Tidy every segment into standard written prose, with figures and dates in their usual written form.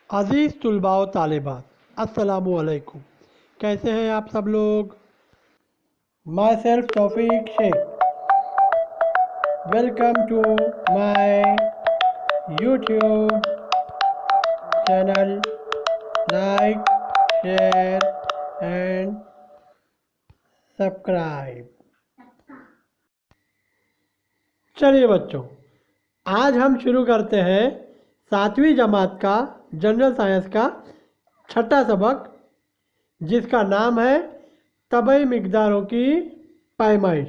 عزیز طلباء و طالبات، السلام علیکم۔ کیسے ہیں آپ سب لوگ؟ مائی self Taufiq Sheikh, welcome to my YouTube channel. Like, share and subscribe. چلیے بچوں، آج ہم شروع کرتے ہیں 7ویں جماعت کا جنرل سائنس کا چھٹا سبق، جس کا نام ہے طبعی مقداروں کی پیمائش۔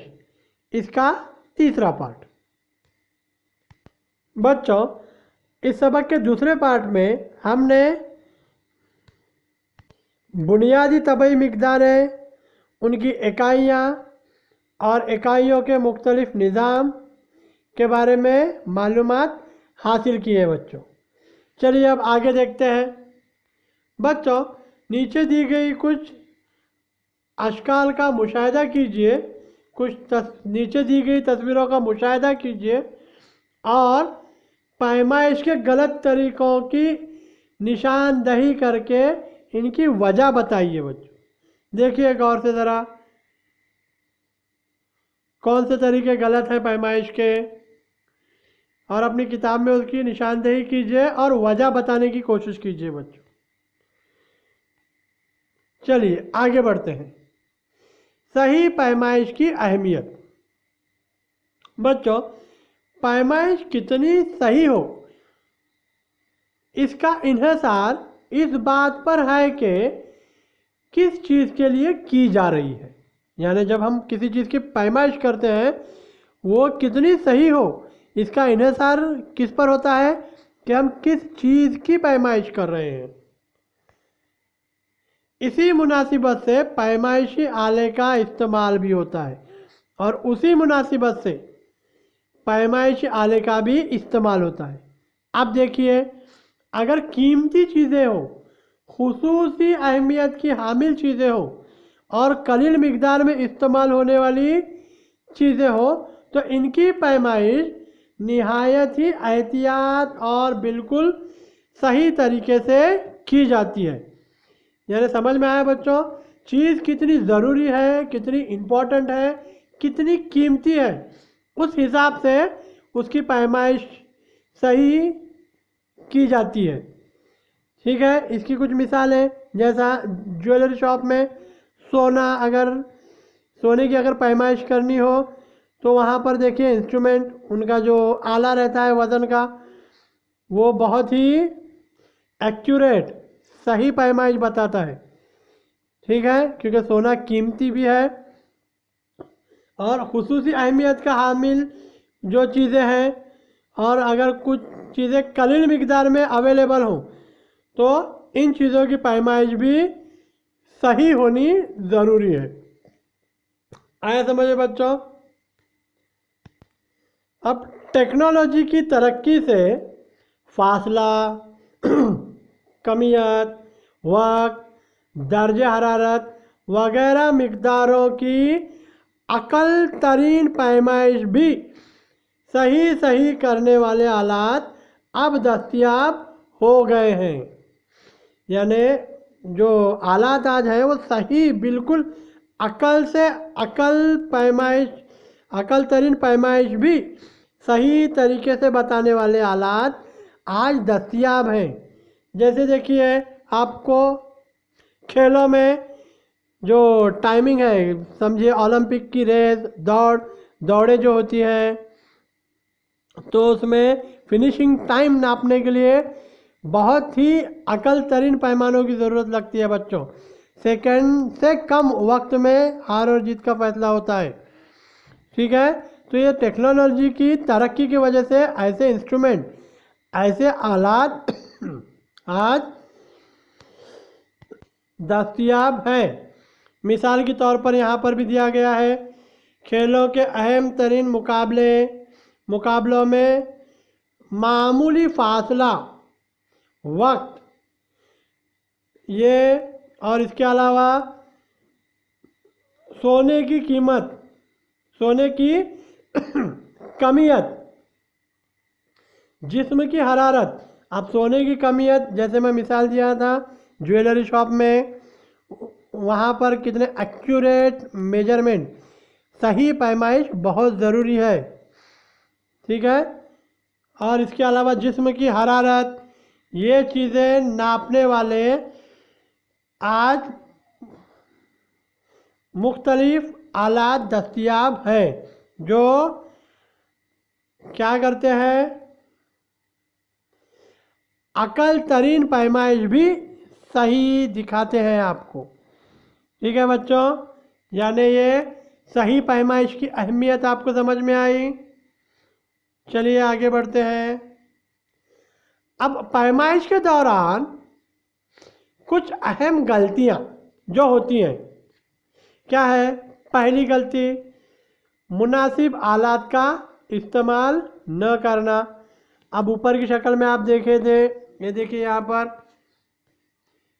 اس کا تیسرا پارٹ۔ بچوں، اس سبق کے دوسرے پارٹ میں ہم نے بنیادی طبعی مقداریں، ان کی اکائیاں اور اکائیوں کے مختلف نظام کے بارے میں معلومات حاصل کی ہے بچوں۔ چلیے اب آگے دیکھتے ہیں۔ بچوں، نیچے دی گئی کچھ اشکال کا مشاہدہ کیجئے، نیچے دی گئی تصویروں کا مشاہدہ کیجئے اور پیمائش کے غلط طریقوں کی نشاندہی کر کے ان کی وجہ بتائیے بچوں۔ دیکھیے غور سے ذرا، کون سے طریقے غلط ہیں پیمائش کے، اور اپنی کتاب میں اس کی نشاندہی کیجئے اور وجہ بتانے کی کوشش کیجئے بچوں۔ چلیے آگے بڑھتے ہیں۔ صحیح پیمائش کی اہمیت۔ بچوں، پیمائش کتنی صحیح ہو، اس کا انحصار اس بات پر ہے کہ کس چیز کے لیے کی جا رہی ہے۔ یعنی جب ہم کسی چیز کی پیمائش کرتے ہیں، وہ کتنی صحیح ہو، اس کا انحصار کس پر ہوتا ہے کہ ہم کس چیز کی پیمائش کر رہے ہیں۔ اسی مناسبت سے پیمائشی آلے کا استعمال بھی ہوتا ہے، اور اسی مناسبت سے پیمائشی آلے کا بھی استعمال ہوتا ہے۔ اب دیکھیے، اگر قیمتی چیزیں ہوں، خصوصی اہمیت کی حامل چیزیں ہوں اور قلیل مقدار میں استعمال ہونے والی چیزیں ہوں، تو ان کی پیمائش نہایت ہی احتیاط اور بالکل صحیح طریقے سے کی جاتی ہے۔ یعنی سمجھ میں آیا بچوں، چیز کتنی ضروری ہے، کتنی امپورٹنٹ ہے، کتنی قیمتی ہے، اس حساب سے اس کی پیمائش صحیح کی جاتی ہے۔ ٹھیک ہے، اس کی کچھ مثالیں، جیسا جویلری شاپ میں سونے کی اگر پیمائش کرنی ہو تو وہاں پر دیکھیے انسٹرومنٹ، ان کا جو آلہ رہتا ہے وزن کا، وہ بہت ہی ایکوریٹ، صحیح پیمائش بتاتا ہے۔ ٹھیک ہے، کیونکہ سونا قیمتی بھی ہے، اور خصوصی اہمیت کا حامل جو چیزیں ہیں، اور اگر کچھ چیزیں قلیل مقدار میں اویلیبل ہوں تو ان چیزوں کی پیمائش بھی صحیح ہونی ضروری ہے۔ آیا سمجھے بچوں؟ اب ٹیکنالوجی کی ترقی سے فاصلہ، کمیت، وقت، درجہ حرارت وغیرہ مقداروں کی اقل ترین پیمائش بھی صحیح کرنے والے آلات اب دستیاب ہو گئے ہیں۔ یعنی جو آلات آج ہیں وہ صحیح، بالکل اقل سے اقل ترین پیمائش بھی صحیح طریقے سے بتانے والے آلات آج دستیاب ہیں۔ جیسے دیکھیے، آپ کو کھیلوں میں جو ٹائمنگ ہے، سمجھیے اولمپک کی ریس، دوڑیں جو ہوتی ہیں، تو اس میں فنیشنگ ٹائم ناپنے کے لیے بہت ہی اقل ترین پیمانوں کی ضرورت لگتی ہے بچوں۔ سیکنڈ سے کم وقت میں ہار اور جیت کا فیصلہ ہوتا ہے۔ ٹھیک ہے، تو یہ ٹیکنالوجی کی ترقی کی وجہ سے ایسے انسٹرومنٹ، ایسے آلات آج دستیاب ہیں۔ مثال کے طور پر یہاں پر بھی دیا گیا ہے، کھیلوں کے اہم ترین مقابلوں میں معمولی فاصلہ، وقت، یہ اور اس کے علاوہ سونے کی قیمت، سونے کی کمیت، جسم کی حرارت अब सोने की कमियत, जैसे मैं मिसाल दिया था ज्वेलरी शॉप में, वहाँ पर कितने एक्यूरेट मेजरमेंट, सही पैमाइश बहुत ज़रूरी है। ठीक है। और इसके अलावा जिस्म की हरारत, ये चीज़ें नापने वाले आज मुख्तलिफ आलात दस्तयाब हैं जो क्या करते हैं, अकल तरीन पैमाइश भी सही दिखाते हैं आपको। ठीक है बच्चों, यानी ये सही पैमाइश की अहमियत आपको समझ में आई। चलिए आगे बढ़ते हैं। अब पैमाइश के दौरान कुछ अहम गलतियां जो होती हैं, क्या है? पहली गलती, मुनासिब आलात का इस्तेमाल न करना। अब ऊपर की शक्ल में आप देखे थे, ये देखिए यहाँ पर,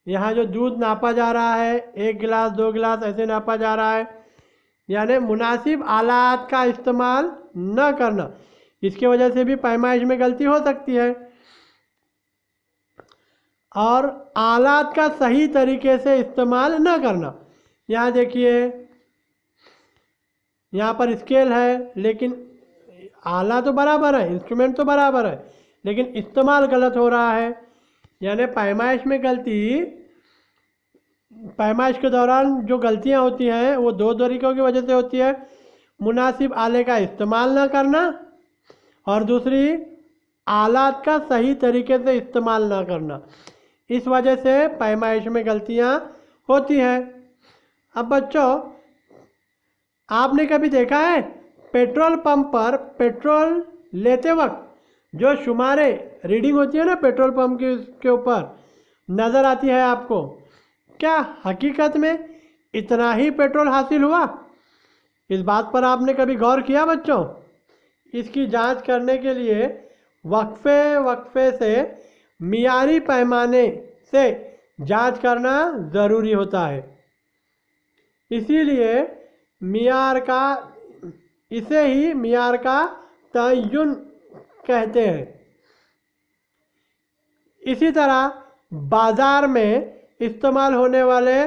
यहाँ जो दूध नापा जा रहा है, 1 गिलास 2 गिलास ऐसे नापा जा रहा है, यानी मुनासिब आलात का इस्तेमाल न करना। इसकी वजह से भी पैमाइश में गलती हो सकती है। और आलात का सही तरीके से इस्तेमाल न करना। यहाँ देखिए, यहाँ पर स्केल है, लेकिन आला तो बराबर है, इंस्ट्रूमेंट तो बराबर है, लेकिन इस्तेमाल गलत हो रहा है। यानी पैमाइश में गलती, पैमाइश के दौरान जो गलतियाँ होती हैं वो 2 तरीक़ों की वजह से होती है। मुनासिब आले का इस्तेमाल न करना, और दूसरी आलात का सही तरीके से इस्तेमाल ना करना। इस वजह से पैमाइश में गलतियाँ होती हैं। अब बच्चों, आपने कभी देखा है पेट्रोल पंप पर पेट्रोल लेते वक्त जो शुमारे रीडिंग होती है ना पेट्रोल पंप के ऊपर नज़र आती है आपको, क्या हकीकत में इतना ही पेट्रोल हासिल हुआ? इस बात पर आपने कभी गौर किया बच्चों? इसकी जांच करने के लिए वक्फे से मियारी पैमाने से जांच करना ज़रूरी होता है। इसीलिए इसे ही मियार का तयन कहते हैं। इसी तरह बाज़ार में इस्तेमाल होने वाले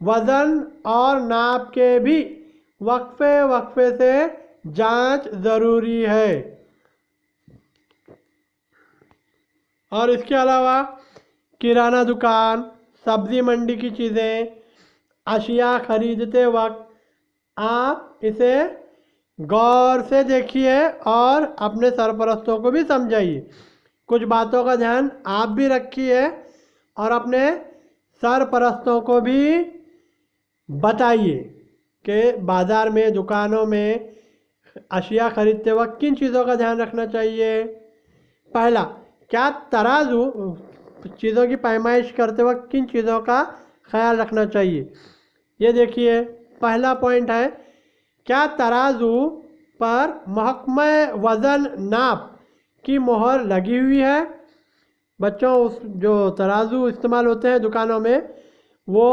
वज़न और नाप के भी वक्फे से जांच ज़रूरी है। और इसके अलावा किराना दुकान, सब्ज़ी मंडी की चीज़ें, अशिया ख़रीदते वक्त आप इसे गौर से देखिए और अपने सरपरस्तों को भी समझाइए। कुछ बातों का ध्यान आप भी रखिए और अपने सरपरस्तों को भी बताइए कि बाज़ार में, दुकानों में अशिया ख़रीदते वक्त किन चीज़ों का ध्यान रखना चाहिए। पहला, क्या तराजू, चीज़ों की पैमाइश करते वक्त किन चीज़ों का ख्याल रखना चाहिए। ये देखिए, पहला पॉइंट है, क्या तराजू पर महकमा वज़न नाप की मोहर लगी हुई है। बच्चों, उस जो तराजू इस्तेमाल होते हैं दुकानों में, वो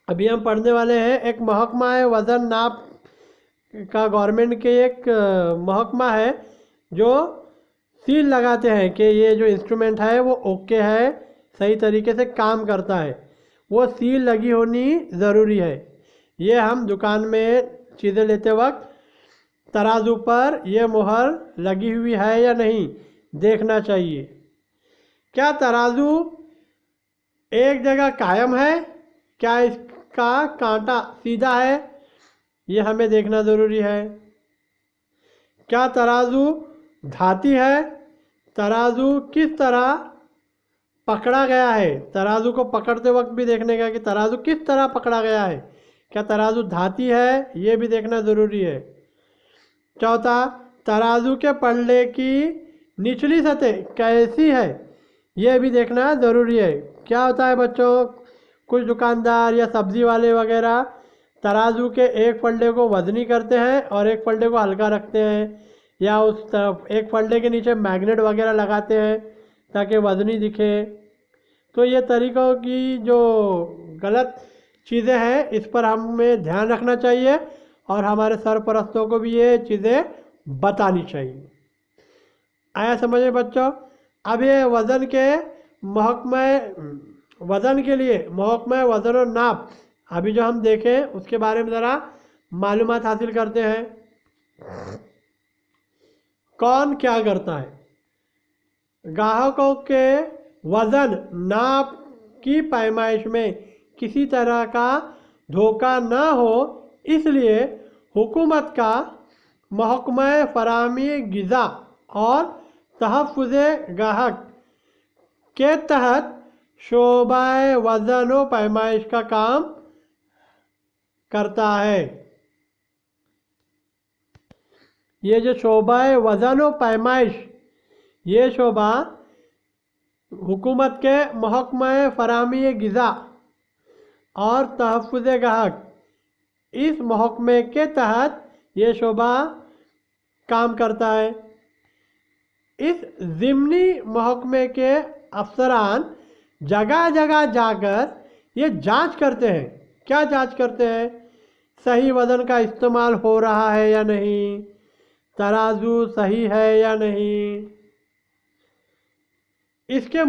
अभी हम पढ़ने वाले हैं। एक महकमा वज़न नाप का गवर्नमेंट के एक महकमा है जो सील लगाते हैं कि ये जो इंस्ट्रूमेंट है वो ओके है, सही तरीके से काम करता है। वो सील लगी होनी ज़रूरी है। ये हम दुकान में चीज़ें लेते वक्त तराजू पर ये मोहर लगी हुई है या नहीं देखना चाहिए। क्या तराजू एक जगह कायम है, क्या इसका कांटा सीधा है, ये हमें देखना ज़रूरी है। क्या तराजू धाती है, तराजू किस तरह पकड़ा गया है, तराजू को पकड़ते वक्त भी देखने का कि तराजू किस तरह पकड़ा गया है, क्या तराजू धाती है, ये भी देखना ज़रूरी है। चौथा, तराजू के पल्ले की निचली सतह कैसी है, ये भी देखना ज़रूरी है। क्या होता है बच्चों, कुछ दुकानदार या सब्ज़ी वाले वगैरह तराजू के एक फल्डे को वज़नी करते हैं और एक फल्डे को हल्का रखते हैं, या उस तरफ एक फल्डे के नीचे मैग्नेट वगैरह लगाते हैं ताकि वज़नी दिखे। तो ये तरीक़ों की जो गलत चीज़ें हैं इस पर हमें ध्यान रखना चाहिए और हमारे सरपरस्तों को भी ये चीज़ें बतानी चाहिए। आया समझ में बच्चों? अब ये वज़न के महकमा वज़न के लिए महकमा वज़न और नाप अभी जो हम देखें उसके बारे में ज़रा मालूमात हासिल करते हैं। कौन क्या करता है? ग्राहकों के वज़न नाप की पैमाइश में किसी तरह का धोखा न हो, इसलिए हुकूमत का महकमा फराहमी ग़िज़ा और तहफ़्फ़ुज़ ग्राहक के तहत शोबा वज़न व पैमाइश का काम करता है। ये जो शोबा वज़न व पैमाइश, ये शोबा हुकूमत के महकमा फराहमी ग़िज़ा और तहफ़्फ़ुज़ ग्राहक, इस महकमे के तहत ये शोबा काम करता है। इस ज़िमनी महकमे के अफसरान जगह जगह जाकर ये जांच करते हैं। क्या जांच करते हैं? सही वज़न का इस्तेमाल हो रहा है या नहीं, तराजू सही है या नहीं। इसके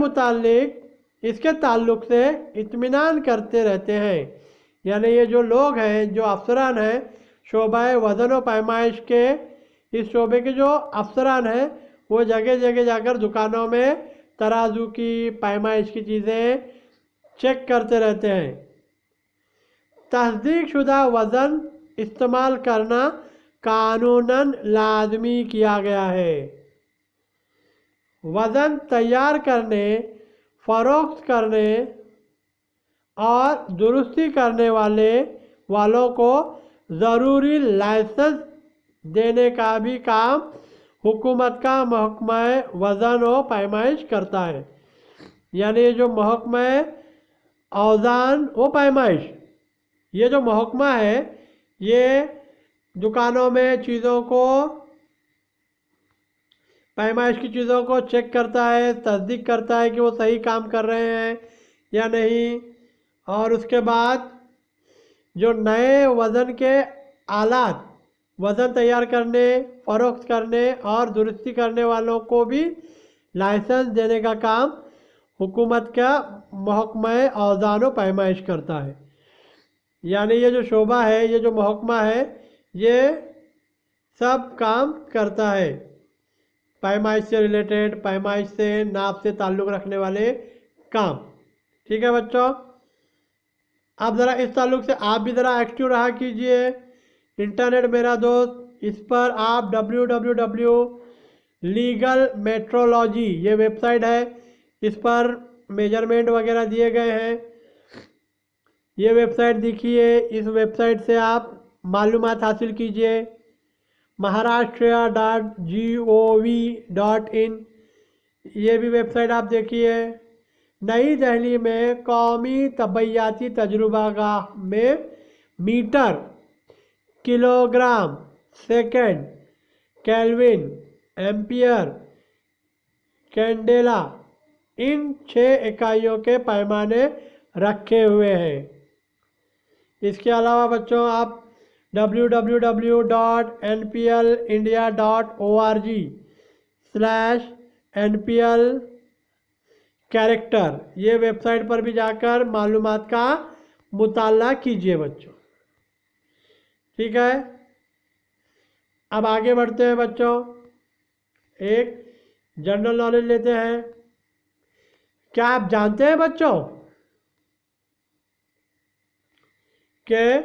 ताल्लुक़ से इत्मीनान करते रहते हैं। यानी ये जो लोग हैं, जो अफसरान हैं, शोबा वज़न व पैमाइश के इस शोबे के जो अफसरान हैं, वो जगह जगह जाकर दुकानों में तराजू की पैमाइश की चीज़ें चेक करते रहते हैं। तस्दीक शुदा वज़न इस्तेमाल करना कानूनन लाजमी किया गया है। वज़न तैयार करने, फ़रोख्त करने और दुरुस्ती करने वालों को ज़रूरी लाइसेंस देने का भी काम हुकूमत का महकमा वज़न व पैमाइश करता है। यानी ये जो महकमा औज़ान व पैमाइश, ये जो महकमा है, ये दुकानों में चीज़ों को, पैमाइश की चीज़ों को चेक करता है, तस्दीक करता है कि वो सही काम कर रहे हैं या नहीं। और उसके बाद जो नए वज़न के आलात वज़न तैयार करने, फ़रोख्त करने और दुरुस्ती करने वालों को भी लाइसेंस देने का काम हुकूमत का महकमा औज़ान व पैमाइश करता है। यानी ये जो शोबा है, ये जो महकमा है, ये सब काम करता है। पैमाइश से रिलेटेड, पैमाइश से, नाप से ताल्लुक़ रखने वाले काम। ठीक है बच्चों, अब ज़रा इस ताल्लुक़ से आप भी ज़रा एक्टिव रहा कीजिए। इंटरनेट मेरा दोस्त, इस पर आप www लीगल मेट्रोलॉजी ये वेबसाइट है, इस पर मेजरमेंट वगैरह दिए गए हैं। ये वेबसाइट देखिए, इस वेबसाइट से आप मालूमात हासिल कीजिए। maharashtra.gov.in ये भी वेबसाइट आप देखिए। नई दिल्ली में कौमी तबैयाती तजुर्बागाह में metre, kilogram, second, kelvin, ampere, candela, इन 6 इकाइयों के पैमाने रखे हुए हैं। इसके अलावा बच्चों आप www.nplindia.org/npl कैरेक्टर ये वेबसाइट पर भी जाकर मालूमात का मुताला कीजिए बच्चों। ठीक है, अब आगे बढ़ते हैं बच्चों, एक जनरल नॉलेज लेते हैं। क्या आप जानते हैं बच्चों कि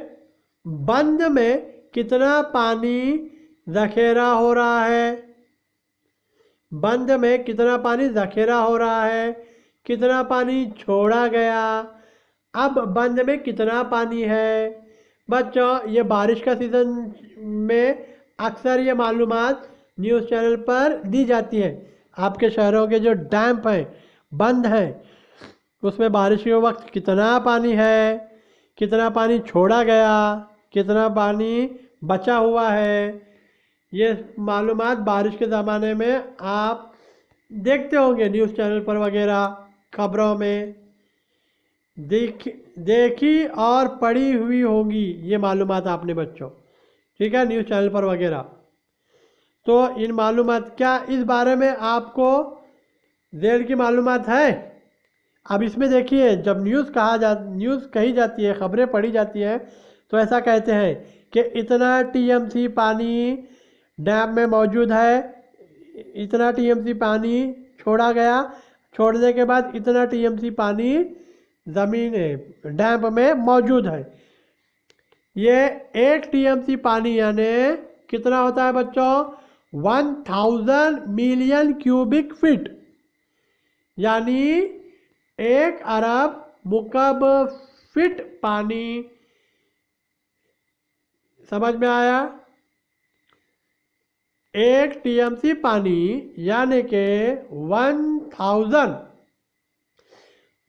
बंद में कितना पानी ज़ख़ीरा हो रहा है? बंद में कितना पानी ज़ख़ीरा हो रहा है, कितना पानी छोड़ा गया, अब बंद में कितना पानी है। बच्चों ये बारिश का सीज़न में अक्सर ये मालूमात न्यूज़ चैनल पर दी जाती है। आपके शहरों के जो डैम हैं, बंद हैं, उसमें बारिश के वक्त कितना पानी है, कितना पानी छोड़ा गया, कितना पानी बचा हुआ है। ये मालूमात बारिश के ज़माने में आप देखते होंगे न्यूज़ चैनल पर वगैरह, खबरों में देखी और पढ़ी हुई होंगी ये मालूमात आपने बच्चों। ठीक है, न्यूज़ चैनल पर वगैरह। तो इन मालूमात, क्या इस बारे में आपको ذیل کی معلومات ہے؟ اب اس میں دیکھیے، جب نیوز کہی جاتی ہے، خبریں پڑھی جاتی ہیں، تو ایسا کہتے ہیں کہ اتنا ٹی ایم سی پانی ڈیم میں موجود ہے، اتنا ٹی ایم سی پانی چھوڑا گیا، چھوڑنے کے بعد اتنا ٹی ایم سی پانی زمین ڈیم میں موجود ہے۔ یہ ایک ٹی ایم سی پانی یعنی کتنا ہوتا ہے بچوں؟ 1000 ملین کیوبک فٹ، یعنی 1 ارب مکعب فٹ پانی۔ سمجھ میں آیا؟ ایک ٹی ایم سی پانی یعنی کہ 1000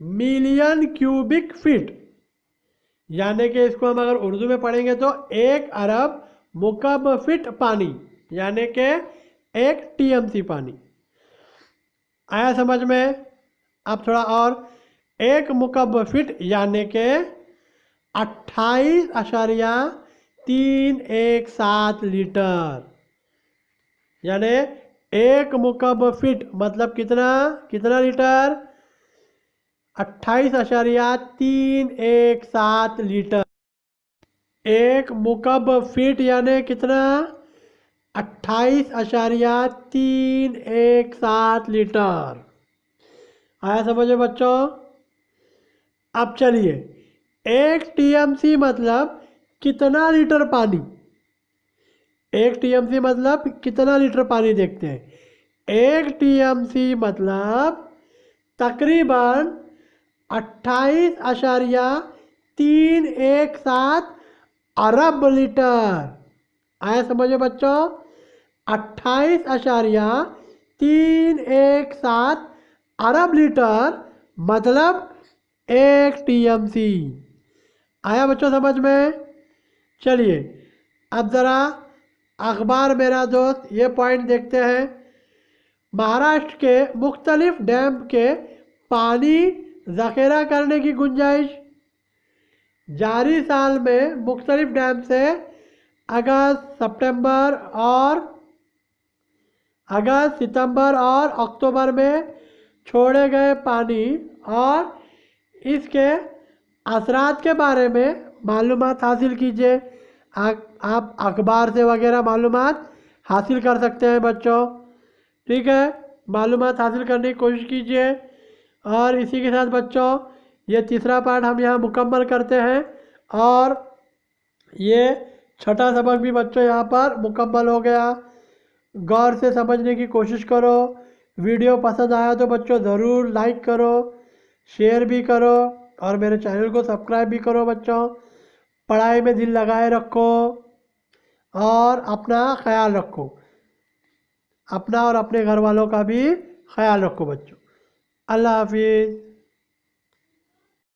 ملین کیوبک فٹ، یعنی کہ اس کو ہم اگر اردو میں پڑھیں گے تو 1 ارب مکعب فٹ پانی، یعنی کہ 1 TMC پانی۔ آیا سمجھ میں؟ اب تھوڑا اور، 1 مکعب فٹ یعنی کہ 28.317 لیٹر، یعنی 1 مکعب فٹ مطلب کتنا لیٹر؟ 28.317 لیٹر۔ 1 مکعب فٹ یعنی کتنا؟ 28.317 لیٹر۔ آیا سمجھ میں بچوں؟ اب چلیے، 1 TMC مطلب کتنا لیٹر پانی؟ 1 TMC مطلب کتنا لیٹر پانی دیکھتے ہیں۔ 1 TMC مطلب تقریباً 28.317 ارب لیٹر۔ آیا سمجھے بچوں؟ 28.317 ارب لیٹر مطلب 1 TMC۔ آیا بچوں سمجھ میں؟ چلیے اب ذرا اخبار میرا دوست یہ پوائنٹ دیکھتے ہیں۔ مہاراشٹر کے مختلف ڈیم کے پانی ذخیرہ کرنے کی گنجائش۔ جاری سال میں مختلف ڈیم سے اگست ستمبر اور اکتوبر میں چھوڑے گئے پانی اور اس کے اثرات کے بارے میں معلومات حاصل کیجیے۔ آپ اخبار سے وغیرہ معلومات حاصل کر سکتے ہیں بچوں، ٹھیک ہے؟ معلومات حاصل کرنے کی کوشش کیجیے۔ اور اسی کے ساتھ بچوں یہ تیسرا پارٹ ہم یہاں مکمل کرتے ہیں، اور یہ چھٹا سبق بھی بچوں یہاں پر مکمل ہو گیا۔ غور سے سمجھنے کی کوشش کرو۔ ویڈیو پسند آیا تو بچوں ضرور لائک کرو، شیئر بھی کرو، اور میرے چینل کو سبسکرائب بھی کرو بچوں۔ پڑھائی میں دل لگائے رکھو اور اپنا خیال رکھو، اپنا اور اپنے گھر والوں کا بھی خیال رکھو بچوں۔ اللہ حافظ۔